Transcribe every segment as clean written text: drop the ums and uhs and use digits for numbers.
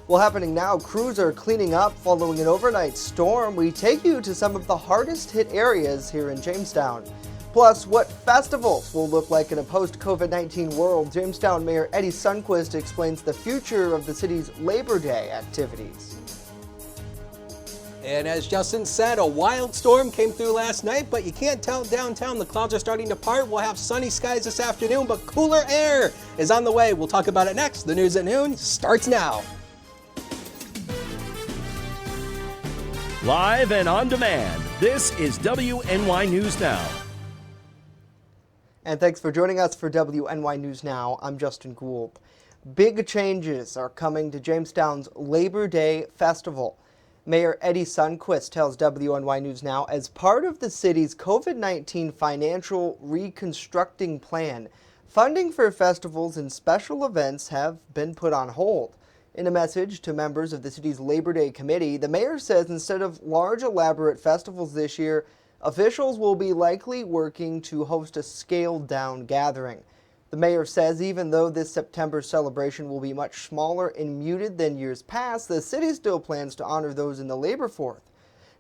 Well, happening now, crews are cleaning up following an overnight storm. We take you to some of the hardest hit areas here in Jamestown. Plus, what festivals will look like in a post-COVID-19 world. Jamestown Mayor Eddie Sundquist explains the future of the city's Labor Day activities. And as Justin said, a wild storm came through last night, but you can't tell downtown. The clouds are starting to part. We'll have sunny skies this afternoon, but cooler air is on the way. We'll talk about it next. The News at Noon starts now. Live and on demand, this is WNY News Now. And thanks for joining us for WNY News Now. I'm Justin Gould. Big changes are coming to Jamestown's Labor Day Festival. Mayor Eddie Sundquist tells WNY News Now, as part of the city's COVID-19 financial reconstructing plan, funding for festivals and special events have been put on hold. In a message to members of the city's Labor Day committee, the mayor says instead of large elaborate festivals this year, officials will be likely working to host a scaled-down gathering. The mayor says even though this September celebration will be much smaller and muted than years past, the city still plans to honor those in the Labor Fourth.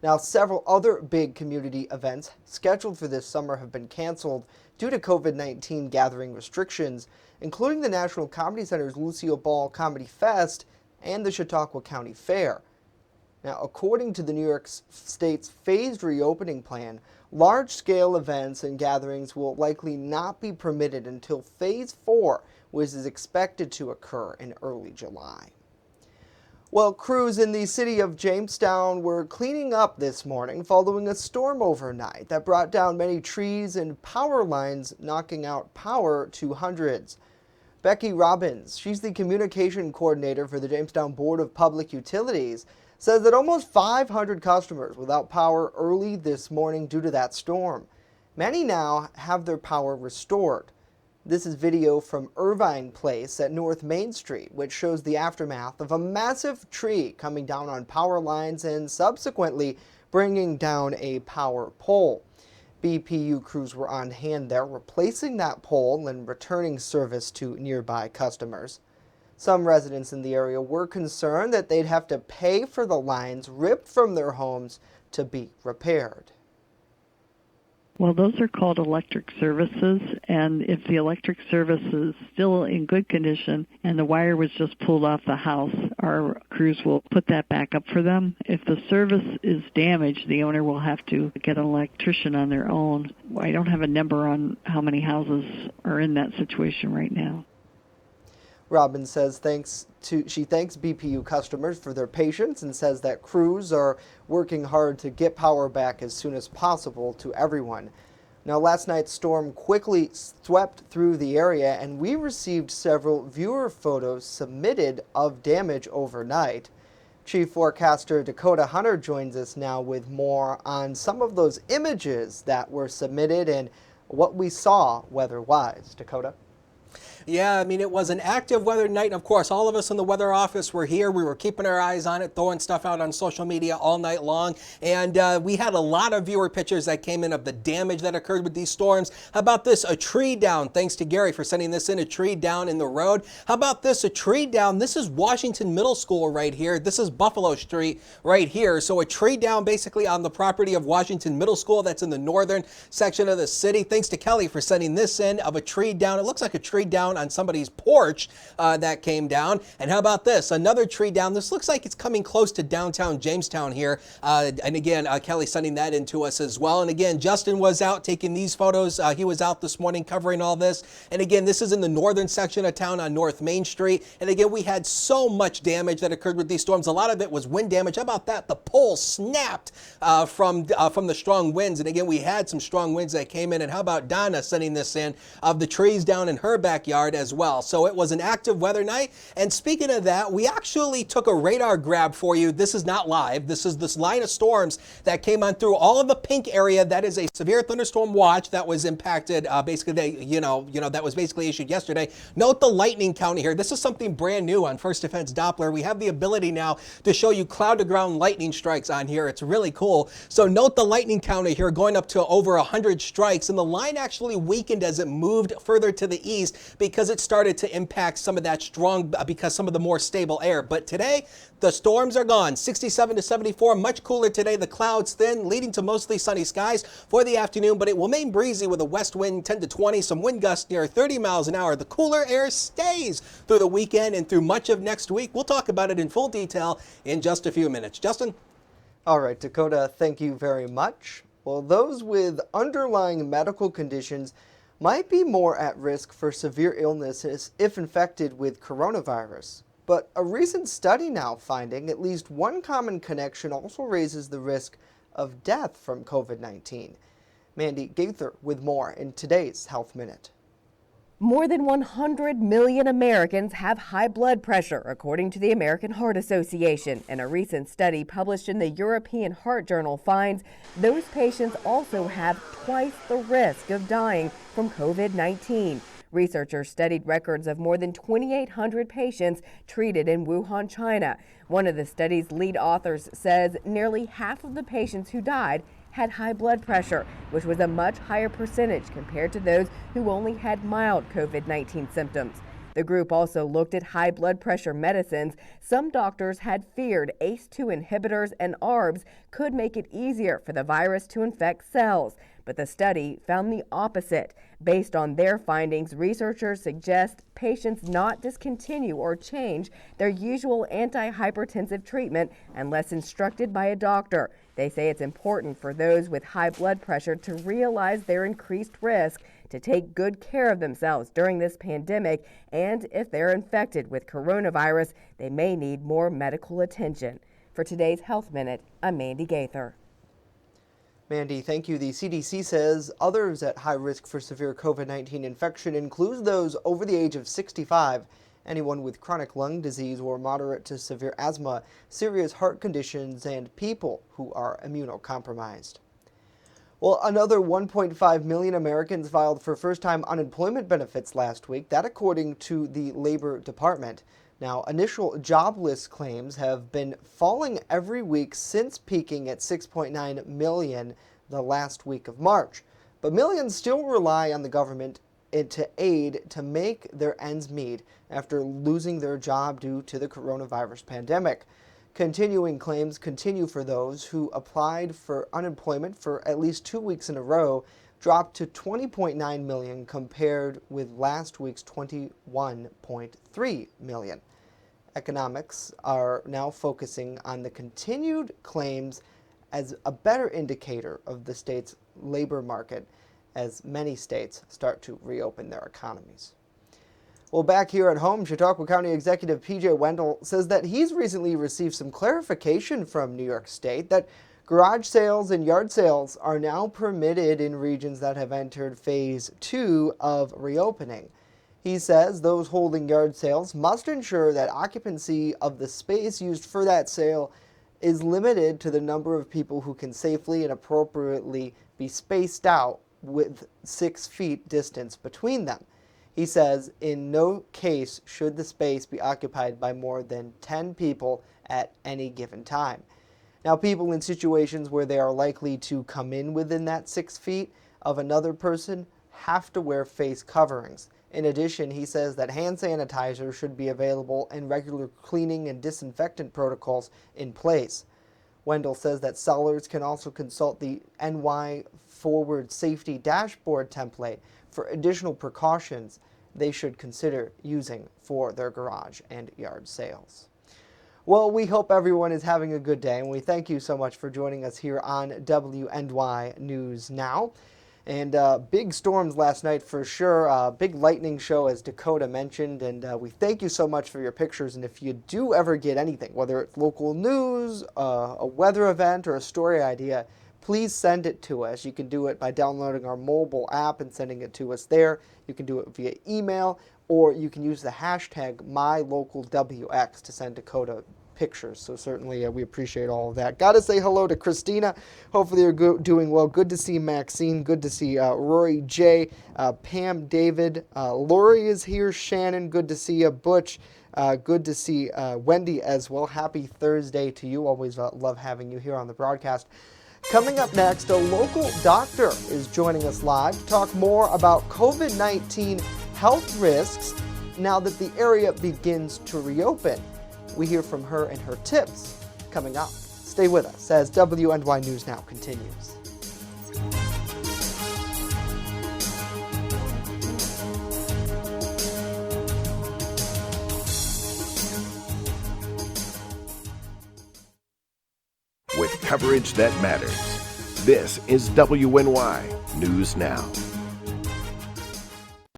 Now, several other big community events scheduled for this summer have been canceled due to COVID-19 gathering restrictions, including the National Comedy Center's Lucille Ball Comedy Fest and the Chautauqua County Fair. Now, according to the New York State's phased reopening plan, large-scale events and gatherings will likely not be permitted until Phase 4, which is expected to occur in early July. Well, crews in the city of Jamestown were cleaning up this morning following a storm overnight that brought down many trees and power lines, knocking out power to hundreds. Becky Robbins, she's the communication coordinator for the Jamestown Board of Public Utilities, says that almost 500 customers without power early this morning due to that storm. Many now have their power restored. This is video from Irvine Place at North Main Street, which shows the aftermath of a massive tree coming down on power lines and subsequently bringing down a power pole. BPU crews were on hand there, replacing that pole and returning service to nearby customers. Some residents in the area were concerned that they'd have to pay for the lines ripped from their homes to be repaired. Well, those are called electric services, and if the electric service is still in good condition and the wire was just pulled off the house, our crews will put that back up for them. If the service is damaged, the owner will have to get an electrician on their own. I don't have a number on how many houses are in that situation right now. Robbins says she thanks BPU customers for their patience and says that crews are working hard to get power back as soon as possible to everyone. Now, last night's storm quickly swept through the area, and we received several viewer photos submitted of damage overnight. Chief Forecaster Dakota Hunter joins us now with more on some of those images that were submitted and what we saw weather-wise. Dakota? Yeah, I mean, it was an active weather night. And of course, all of us in the weather office were here. We were keeping our eyes on it, throwing stuff out on social media all night long. And we had a lot of viewer pictures that came in of the damage that occurred with these storms. How about this? A tree down. Thanks to Gary for sending this in. A tree down in the road. How about this? A tree down. This is Washington Middle School right here. This is Buffalo Street right here. So a tree down basically on the property of Washington Middle School. That's in the northern section of the city. Thanks to Kelly for sending this in of a tree down. It looks like a tree down on somebody's porch that came down. And how about this? Another tree down. This looks like it's coming close to downtown Jamestown here. And again, Kelly sending that in to us as well. And again, Justin was out taking these photos. He was out this morning covering all this. And again, this is in the northern section of town on North Main Street. And again, we had so much damage that occurred with these storms. A lot of it was wind damage. How about that? The pole snapped from the strong winds. And again, we had some strong winds that came in. And how about Donna sending this in of the trees down in her backyard as well. So it was an active weather night. And speaking of that, we actually took a radar grab for you. This is not live. This is this line of storms that came on through all of the pink area. That is a severe thunderstorm watch that was impacted. Basically, that was basically issued yesterday. Note the lightning count here. This is something brand new on First Defense Doppler. We have the ability now to show you cloud to ground lightning strikes on here. It's really cool. So note the lightning counter here going up to over 100 strikes. And the line actually weakened as it moved further to the east because because it started to impact some of that strong, because some of the more stable air. But today, the storms are gone. 67 to 74, much cooler today. The clouds thin, leading to mostly sunny skies for the afternoon, but it will remain breezy with a west wind 10 to 20, some wind gusts near 30 miles an hour. The cooler air stays through the weekend and through much of next week. We'll talk about it in full detail in just a few minutes. Justin? All right, Dakota, thank you very much. Well, those with underlying medical conditions might be more at risk for severe illnesses if infected with coronavirus. But a recent study now finding at least one common connection also raises the risk of death from COVID-19. Mandy Gaither with more in today's Health Minute. More than 100 million Americans have high blood pressure, according to the American Heart Association. And a recent study published in the European Heart Journal finds those patients also have twice the risk of dying from COVID-19. Researchers studied records of more than 2,800 patients treated in Wuhan, China. One of the study's lead authors says nearly half of the patients who died had high blood pressure, which was a much higher percentage compared to those who only had mild COVID-19 symptoms. The group also looked at high blood pressure medicines. Some doctors had feared ACE2 inhibitors and ARBs could make it easier for the virus to infect cells. But the study found the opposite. Based on their findings, researchers suggest patients not discontinue or change their usual antihypertensive treatment unless instructed by a doctor. They say it's important for those with high blood pressure to realize their increased risk, to take good care of themselves during this pandemic, and if they're infected with coronavirus, they may need more medical attention. For today's Health Minute, I'm Mandy Gaither. Mandy, thank you. The CDC says others at high risk for severe COVID-19 infection includes those over the age of 65, anyone with chronic lung disease or moderate to severe asthma, serious heart conditions, and people who are immunocompromised. Well, another 1.5 million Americans filed for first-time unemployment benefits last week, that according to the Labor Department. Now, initial jobless claims have been falling every week since peaking at 6.9 million the last week of March. But millions still rely on the government to aid to make their ends meet after losing their job due to the coronavirus pandemic. Continuing claims continue for those who applied for unemployment for at least 2 weeks in a row, dropped to 20.9 million compared with last week's 21.3 million. Economics are now focusing on the continued claims as a better indicator of the state's labor market as many states start to reopen their economies. Well, back here at home, Chautauqua County Executive P.J. Wendell says that he's recently received some clarification from New York State that garage sales and yard sales are now permitted in regions that have entered phase 2 of reopening. He says those holding yard sales must ensure that occupancy of the space used for that sale is limited to the number of people who can safely and appropriately be spaced out with 6 feet distance between them. He says in no case should the space be occupied by more than 10 people at any given time. Now, people in situations where they are likely to come in within that 6 feet of another person have to wear face coverings. In addition, he says that hand sanitizer should be available and regular cleaning and disinfectant protocols in place. Wendell says that sellers can also consult the NY Forward Safety Dashboard template for additional precautions they should consider using for their garage and yard sales. Well, we hope everyone is having a good day, and we thank you so much for joining us here on WNY News Now. And big storms last night for sure, big lightning show as Dakota mentioned, and we thank you so much for your pictures. And if you do ever get anything, whether it's local news, a weather event, or a story idea, please send it to us. You can do it by downloading our mobile app and sending it to us there. You can do it via email, or you can use the hashtag MyLocalWX to send Dakota pictures. So certainly we appreciate all of that. Got to say hello to Christina. Hopefully you're doing well. Good to see Maxine. Good to see Rory J. Pam, David. Lori is here. Shannon, good to see you. Butch, good to see Wendy as well. Happy Thursday to you. Always love having you here on the broadcast. Coming up next, a local doctor is joining us live to talk more about COVID-19 health risks now that the area begins to reopen. We hear from her and her tips coming up. Stay with us as WNY News Now continues. With coverage that matters, this is WNY News Now.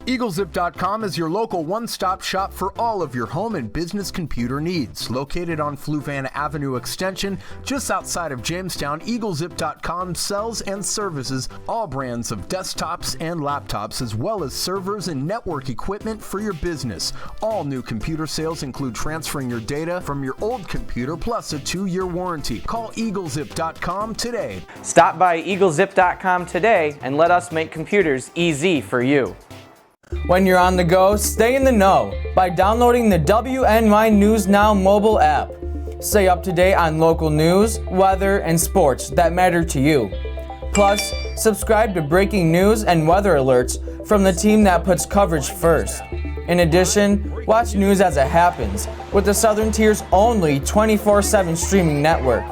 EagleZip.com is your local one-stop shop for all of your home and business computer needs. Located on Fluvan Avenue Extension, just outside of Jamestown, EagleZip.com sells and services all brands of desktops and laptops, as well as servers and network equipment for your business. All new computer sales include transferring your data from your old computer, plus a 2-year warranty. Call EagleZip.com today. Stop by EagleZip.com today and let us make computers easy for you. When you're on the go, stay in the know by downloading the WNY News Now mobile app. Stay up to date on local news, weather, and sports that matter to you. Plus, subscribe to breaking news and weather alerts from the team that puts coverage first. In addition, watch news as it happens with the Southern Tier's only 24/7 streaming network.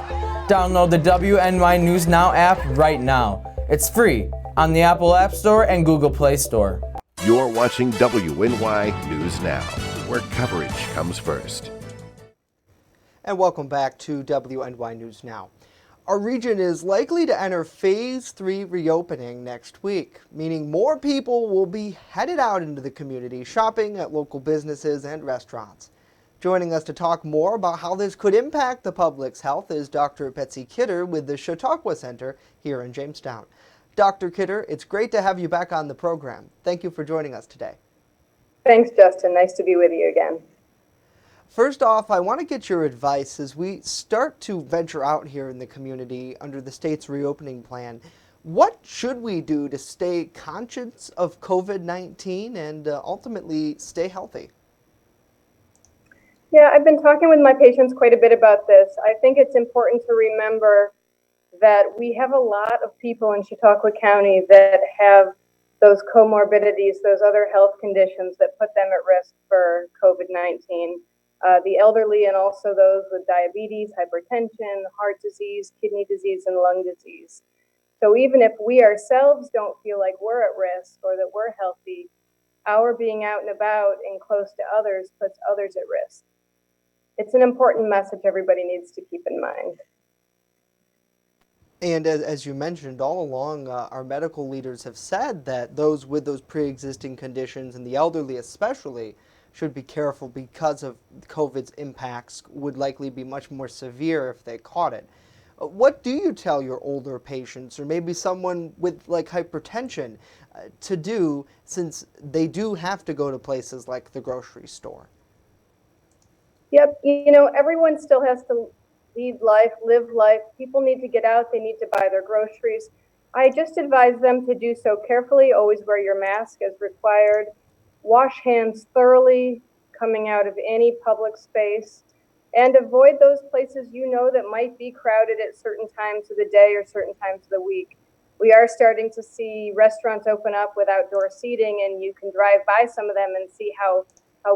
Download the WNY News Now app right now. It's free on the Apple App Store and Google Play Store. You're watching WNY News Now, where coverage comes first. And welcome back to WNY News Now. Our region is likely to enter Phase 3 reopening next week, meaning more people will be headed out into the community shopping at local businesses and restaurants. Joining us to talk more about how this could impact the public's health is Dr. Betsy Kidder with the Chautauqua Center here in Jamestown. Dr. Kidder, it's great to have you back on the program. Thank you for joining us today. Thanks, Justin. Nice to be with you again. First off, I want to get your advice as we start to venture out here in the community under the state's reopening plan. What should we do to stay conscious of COVID-19 and ultimately stay healthy? Yeah, I've been talking with my patients quite a bit about this. I think it's important to remember that we have a lot of people in Chautauqua County that have those comorbidities, those other health conditions that put them at risk for COVID-19. The elderly and also those with diabetes, hypertension, heart disease, kidney disease, and lung disease. So even if we ourselves don't feel like we're at risk or that we're healthy, our being out and about and close to others puts others at risk. It's an important message everybody needs to keep in mind. And as you mentioned, all along, our medical leaders have said that those with those pre-existing conditions, and the elderly especially, should be careful because of COVID's impacts would likely be much more severe if they caught it. What do you tell your older patients, or maybe someone with like hypertension, to do since they do have to go to places like the grocery store? Yep, you know, everyone still has to lead life, live life. People need to get out, they need to buy their groceries. I just advise them to do so carefully, always wear your mask as required, wash hands thoroughly coming out of any public space, and avoid those places you know that might be crowded at certain times of the day or certain times of the week. We are starting to see restaurants open up with outdoor seating, and you can drive by some of them and see how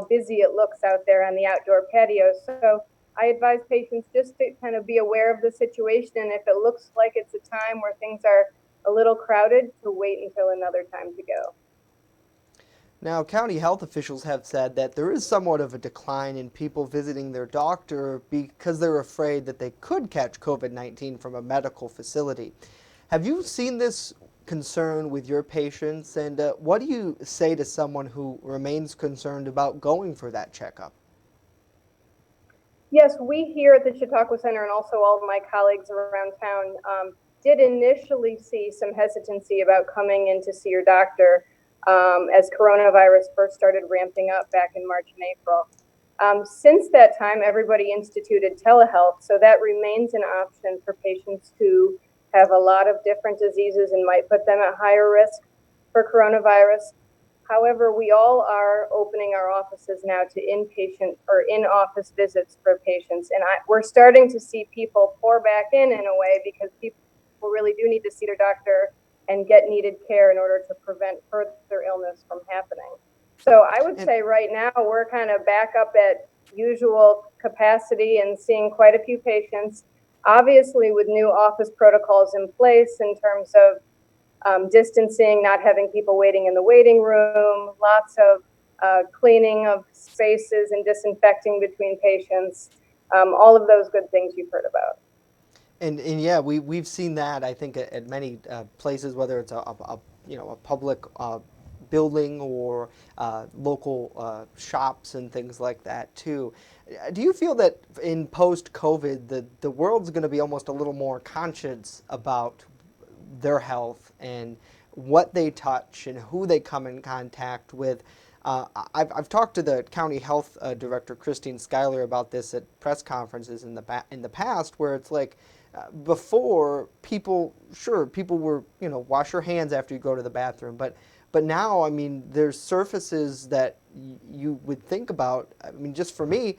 busy it looks out there on the outdoor patios. So I advise patients just to kind of be aware of the situation, and if it looks like it's a time where things are a little crowded, to wait until another time to go. Now, county health officials have said that there is somewhat of a decline in people visiting their doctor because they're afraid that they could catch COVID-19 from a medical facility. Have you seen this concern with your patients, and what do you say to someone who remains concerned about going for that checkup? Yes, we here at the Chautauqua Center and also all of my colleagues around town did initially see some hesitancy about coming in to see your doctor as coronavirus first started ramping up back in March and April. Since that time, everybody instituted telehealth, so that remains an option for patients who have a lot of different diseases and might put them at higher risk for coronavirus. However, we all are opening our offices now to inpatient or in-office visits for patients, and we're starting to see people pour back in a way because people really do need to see their doctor and get needed care in order to prevent further illness from happening. So I would And say right now we're kind of back up at usual capacity and seeing quite a few patients. Obviously, with new office protocols in place in terms of distancing, not having people waiting in the waiting room, lots of cleaning of spaces and disinfecting between patients, all of those good things you've heard about. and yeah, we've seen that, I think, at many places, whether it's a public building or local shops and things like that too. Do you feel that in post-COVID, the world's going to be almost a little more conscious about their health and what they touch and who they come in contact with? I've talked to the county health director, Christine Schuyler, about this at press conferences in the past, where it's like before people were, wash your hands after you go to the bathroom, but now, I mean, there's surfaces that you would think about. I mean, just for me,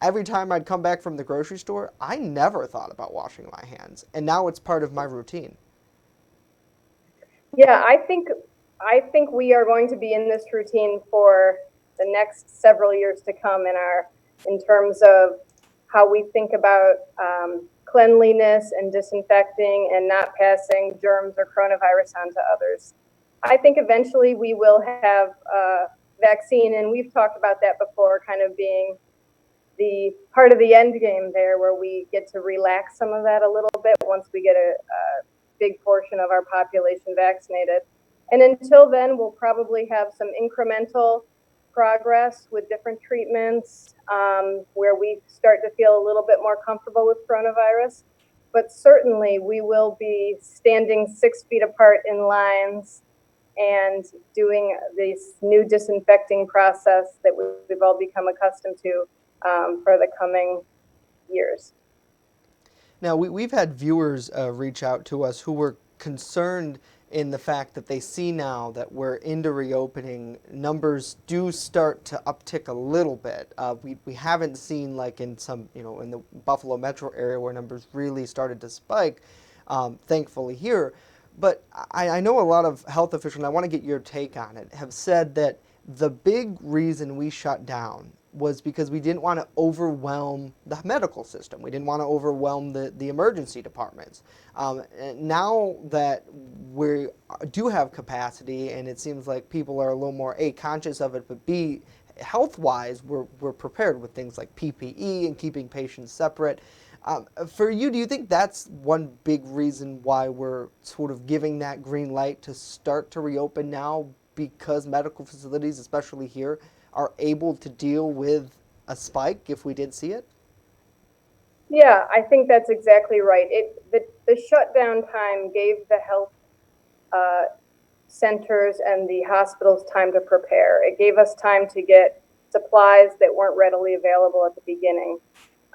every time I'd come back from the grocery store, I never thought about washing my hands, and now it's part of my routine. Yeah, I think we are going to be in this routine for the next several years to come in terms of how we think about cleanliness and disinfecting and not passing germs or coronavirus on to others. I think eventually we will have a vaccine, and we've talked about that before, kind of being the part of the end game there, where we get to relax some of that a little bit once we get a big portion of our population vaccinated. And until then, we'll probably have some incremental progress with different treatments where we start to feel a little bit more comfortable with coronavirus. But certainly, we will be standing 6 feet apart in lines and doing this new disinfecting process that we've all become accustomed to for the coming years. Now, we've had viewers reach out to us who were concerned in the fact that they see now that we're into reopening, numbers do start to uptick a little bit. We haven't seen, like in some, in the Buffalo metro area where numbers really started to spike, thankfully here. But I know a lot of health officials, and I want to get your take on it, have said that the big reason we shut down was because we didn't want to overwhelm the medical system. We didn't want to overwhelm the emergency departments. Now that we do have capacity, and it seems like people are a little more A, conscious of it, but B, health-wise, we're prepared with things like PPE and keeping patients separate. For you, do you think that's one big reason why we're sort of giving that green light to start to reopen now, because medical facilities, especially here, are able to deal with a spike if we did see it? Yeah, I think that's exactly right. The shutdown time gave the health centers and the hospitals time to prepare. It gave us time to get supplies that weren't readily available at the beginning.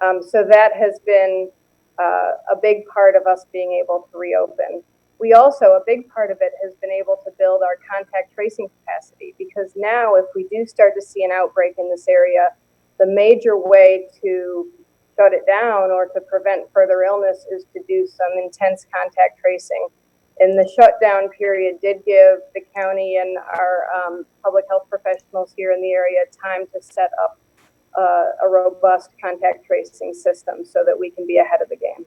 So that has been a big part of us being able to reopen. We also, a big part of it has been able to build our contact tracing capacity, because now if we do start to see an outbreak in this area, the major way to shut it down or to prevent further illness is to do some intense contact tracing. And the shutdown period did give the county and our public health professionals here in the area time to set up a robust contact tracing system so that we can be ahead of the game.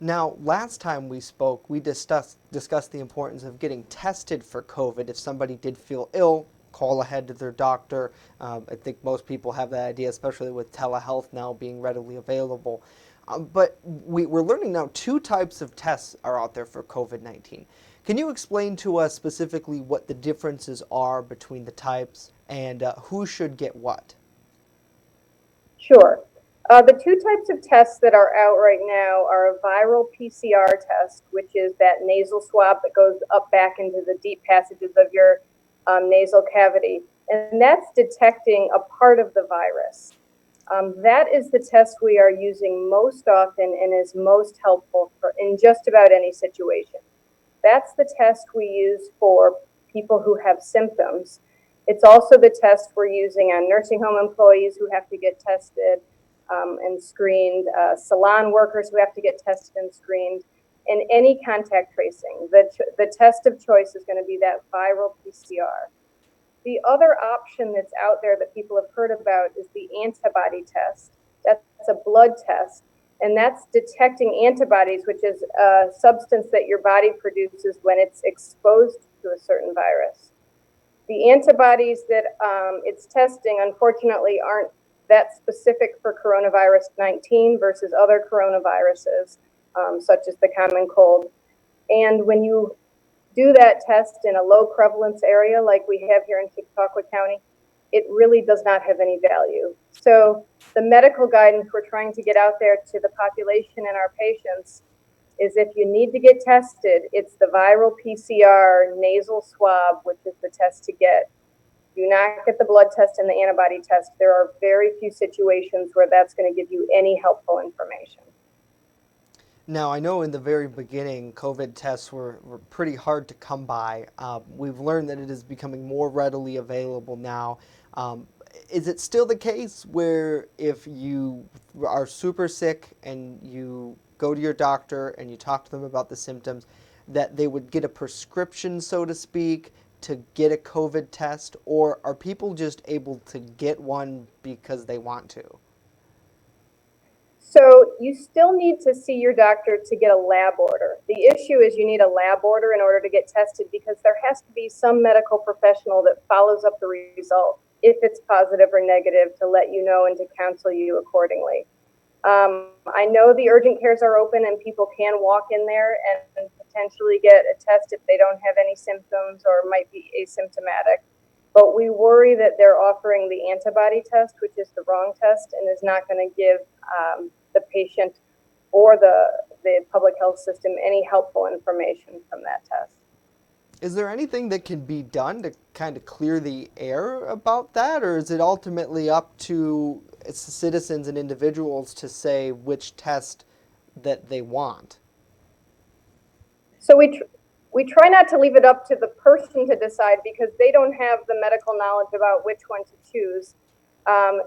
Now, last time we spoke, we discussed the importance of getting tested for COVID. If somebody did feel ill, call ahead to their doctor. I think most people have that idea, especially with telehealth now being readily available. But we're learning now 2 types of tests are out there for COVID-19. Can you explain to us specifically what the differences are between the types and who should get what? Sure. The 2 types of tests that are out right now are a viral PCR test, which is that nasal swab that goes up back into the deep passages of your nasal cavity. And that's detecting a part of the virus. That is the test we are using most often and is most helpful in just about any situation. That's the test we use for people who have symptoms. It's also the test we're using on nursing home employees who have to get tested and screened, salon workers who have to get tested and screened, and any contact tracing. The test of choice is going to be that viral PCR. The other option that's out there that people have heard about is the antibody test. That's a blood test, and that's detecting antibodies, which is a substance that your body produces when it's exposed to a certain virus. The antibodies that it's testing, unfortunately, aren't that specific for coronavirus 19 versus other coronaviruses, such as the common cold. And when you do that test in a low prevalence area like we have here in Chautauqua County, it really does not have any value. So the medical guidance we're trying to get out there to the population and our patients is if you need to get tested, it's the viral PCR nasal swab, which is the test to get. Do not get the blood test and the antibody test. There are very few situations where that's going to give you any helpful information. Now, I know in the very beginning, COVID tests were pretty hard to come by. We've learned that it is becoming more readily available now. Is it still the case where if you are super sick and you go to your doctor and you talk to them about the symptoms, that they would get a prescription, so to speak, to get a COVID test? Or are people just able to get one because they want to? So you still need to see your doctor to get a lab order. The issue is you need a lab order in order to get tested because there has to be some medical professional that follows up the result, if it's positive or negative, to let you know and to counsel you accordingly. I know the urgent cares are open and people can walk in there and potentially get a test if they don't have any symptoms or might be asymptomatic. But we worry that they're offering the antibody test, which is the wrong test and is not going to give the patient or the public health system any helpful information from that test. Is there anything that can be done to kind of clear the air about that, or is it ultimately up to citizens and individuals to say which test that they want? So we try not to leave it up to the person to decide because they don't have the medical knowledge about which one to choose.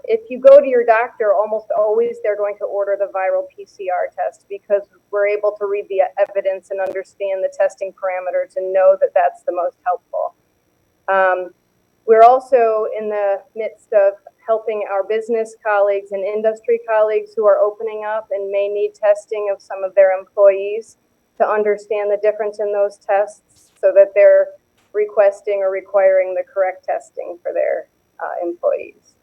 If you go to your doctor, almost always they're going to order the viral PCR test because we're able to read the evidence and understand the testing parameters and know that that's the most helpful. We're also in the midst of helping our business colleagues and industry colleagues who are opening up and may need testing of some of their employees to understand the difference in those tests so that they're requesting or requiring the correct testing for their employees.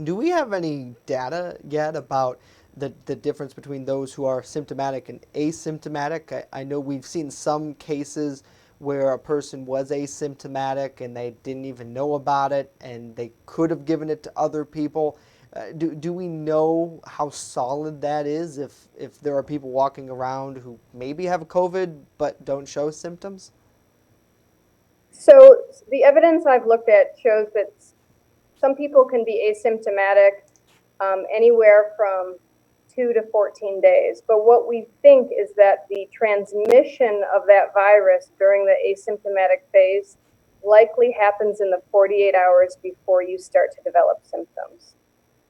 Do we have any data yet about the difference between those who are symptomatic and asymptomatic? I know we've seen some cases where a person was asymptomatic and they didn't even know about it and they could have given it to other people. Do we know how solid that is if there are people walking around who maybe have COVID but don't show symptoms? So the evidence I've looked at shows that some people can be asymptomatic anywhere from 2 to 14 days. But what we think is that the transmission of that virus during the asymptomatic phase likely happens in the 48 hours before you start to develop symptoms.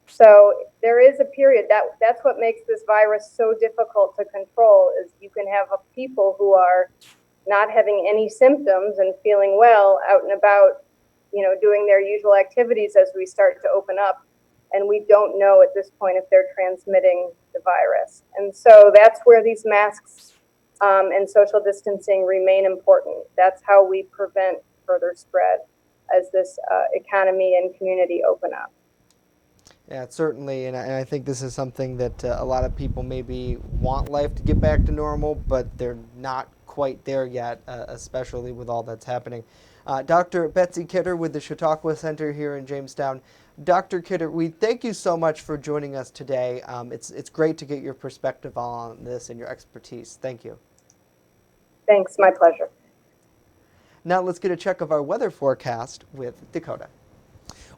So there is a period that's what makes this virus so difficult to control is you can have people who are not having any symptoms and feeling well out and about, doing their usual activities as we start to open up. And we don't know at this point if they're transmitting the virus. And so that's where these masks and social distancing remain important. That's how we prevent further spread as this economy and community open up. Yeah, certainly, and I think this is something that a lot of people maybe want life to get back to normal, but they're not quite there yet, especially with all that's happening. Dr. Betsy Kidder with the Chautauqua Center here in Jamestown. Dr. Kidder, we thank you so much for joining us today. It's great to get your perspective on this and your expertise. Thank you. Thanks, my pleasure. Now let's get a check of our weather forecast with Dakota.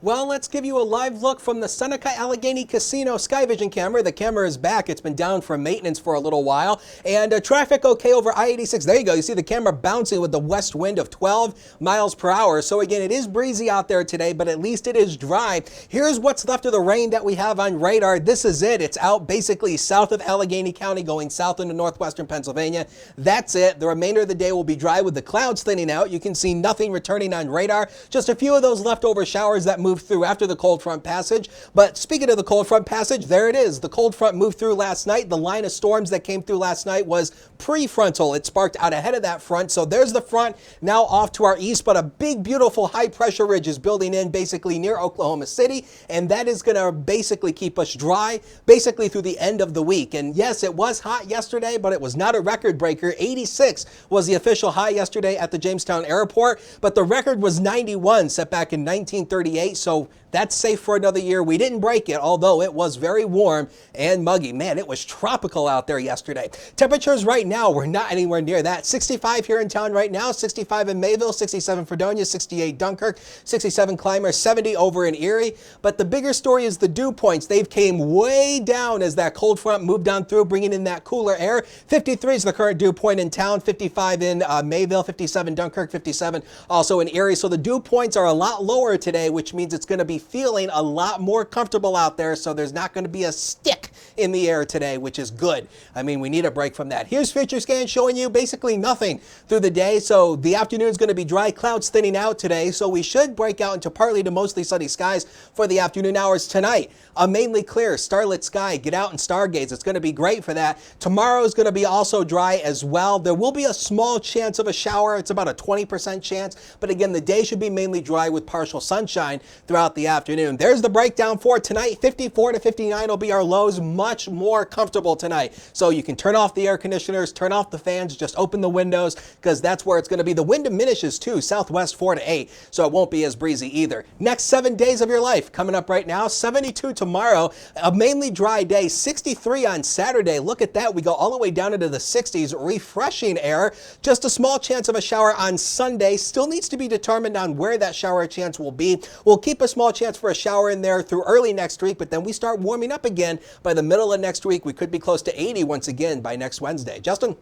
Well, let's give you a live look from the Seneca Allegheny Casino Sky Vision camera. The camera is back. It's been down for maintenance for a little while. And traffic okay over I-86. There you go. You see the camera bouncing with the west wind of 12 miles per hour. So again, it is breezy out there today, but at least it is dry. Here's what's left of the rain that we have on radar. This is it. It's out basically south of Allegheny County, going south into northwestern Pennsylvania. That's it. The remainder of the day will be dry with the clouds thinning out. You can see nothing returning on radar. Just a few of those leftover showers that moved through after the cold front passage. But speaking of the cold front passage, there it is. The cold front moved through last night. The line of storms that came through last night was prefrontal. It sparked out ahead of that front. So there's the front now off to our east, but a big, beautiful high pressure ridge is building in basically near Oklahoma City. And that is going to basically keep us dry basically through the end of the week. And yes, it was hot yesterday, but it was not a record breaker. 86 was the official high yesterday at the Jamestown airport, but the record was 91 set back in 1938. So that's safe for another year. We didn't break it, although it was very warm and muggy. Man, it was tropical out there yesterday. Temperatures right now, we're not anywhere near that. 65 here in town right now, 65 in Mayville, 67 Fredonia, 68 Dunkirk, 67 Clymer, 70 over in Erie. But the bigger story is the dew points. They've came way down as that cold front moved on through, bringing in that cooler air. 53 is the current dew point in town, 55 in Mayville, 57 Dunkirk, 57 also in Erie. So the dew points are a lot lower today, which means it's going to be feeling a lot more comfortable out there. So there's not going to be a stick in the air today, which is good. I mean, we need a break from that. Here's Future Scan showing you basically nothing through the day. So the afternoon is going to be dry, clouds thinning out today. So we should break out into partly to mostly sunny skies for the afternoon hours tonight. A mainly clear, starlit sky. Get out and stargaze. It's going to be great for that. Tomorrow is going to be also dry as well. There will be a small chance of a shower. It's about a 20% chance. But again, the day should be mainly dry with partial sunshine throughout the afternoon. There's the breakdown for tonight. 54 to 59 will be our lows. Much more comfortable tonight. So you can turn off the air conditioners, turn off the fans, just open the windows, because that's where it's going to be. The wind diminishes too, southwest 4 to 8, so it won't be as breezy either. Next 7 days of your life coming up right now. 72 tomorrow, a mainly dry day. 63 on Saturday. Look at that. We go all the way down into the 60s. Refreshing air. Just a small chance of a shower on Sunday. Still needs to be determined on where that shower chance will be. We'll keep a small chance for a shower in there through early next week, but then we start warming up again by the middle of next week. We could be close to 80 once again by next Wednesday. Justin?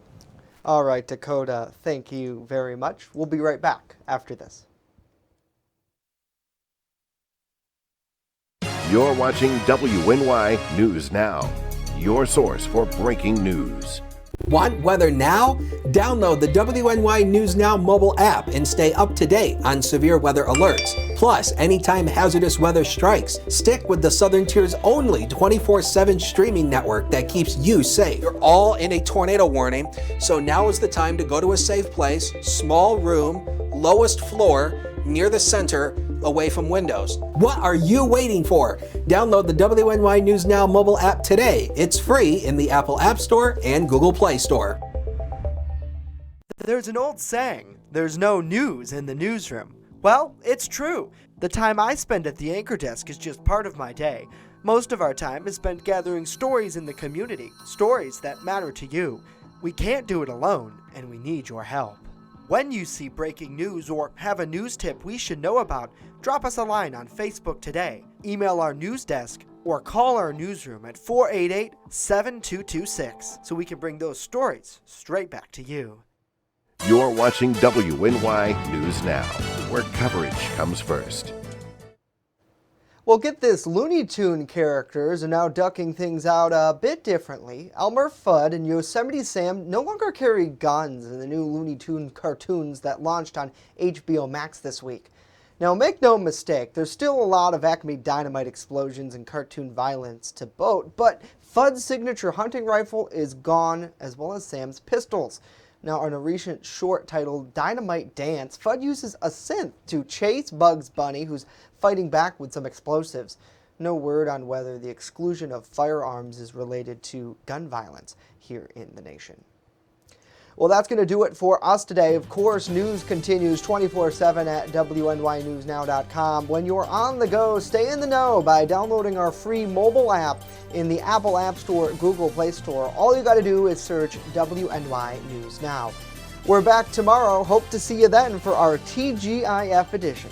All right, Dakota, thank you very much. We'll be right back after this. You're watching WNY News Now, your source for breaking news. Want weather now? Download the WNY News Now mobile app and stay up to date on severe weather alerts. Plus, anytime hazardous weather strikes, stick with the Southern Tier's only 24/7 streaming network that keeps you safe. You're all in a tornado warning, so now is the time to go to a safe place, small room, lowest floor, near the center, away from windows. What are you waiting for? Download the WNY News Now mobile app today. It's free in the Apple App Store and Google Play Store. There's an old saying, there's no news in the newsroom. Well, it's true. The time I spend at the anchor desk is just part of my day. Most of our time is spent gathering stories in the community, stories that matter to you. We can't do it alone, and we need your help. When you see breaking news or have a news tip we should know about, drop us a line on Facebook today, email our news desk, or call our newsroom at 488-7226 so we can bring those stories straight back to you. You're watching WNY News Now, where coverage comes first. Well, get this, Looney Tune characters are now ducking things out a bit differently. Elmer Fudd and Yosemite Sam no longer carry guns in the new Looney Tune cartoons that launched on HBO Max this week. Now, make no mistake, there's still a lot of Acme Dynamite explosions and cartoon violence to boot, but Fudd's signature hunting rifle is gone, as well as Sam's pistols. Now, in a recent short titled Dynamite Dance, Fudd uses a synth to chase Bugs Bunny, who's fighting back with some explosives. No word on whether the exclusion of firearms is related to gun violence here in the nation. Well, that's going to do it for us today. Of course, news continues 24/7 at WNYNewsNow.com. When you're on the go, stay in the know by downloading our free mobile app in the Apple App Store, Google Play Store. All you got to do is search WNY News Now. We're back tomorrow. Hope to see you then for our TGIF edition.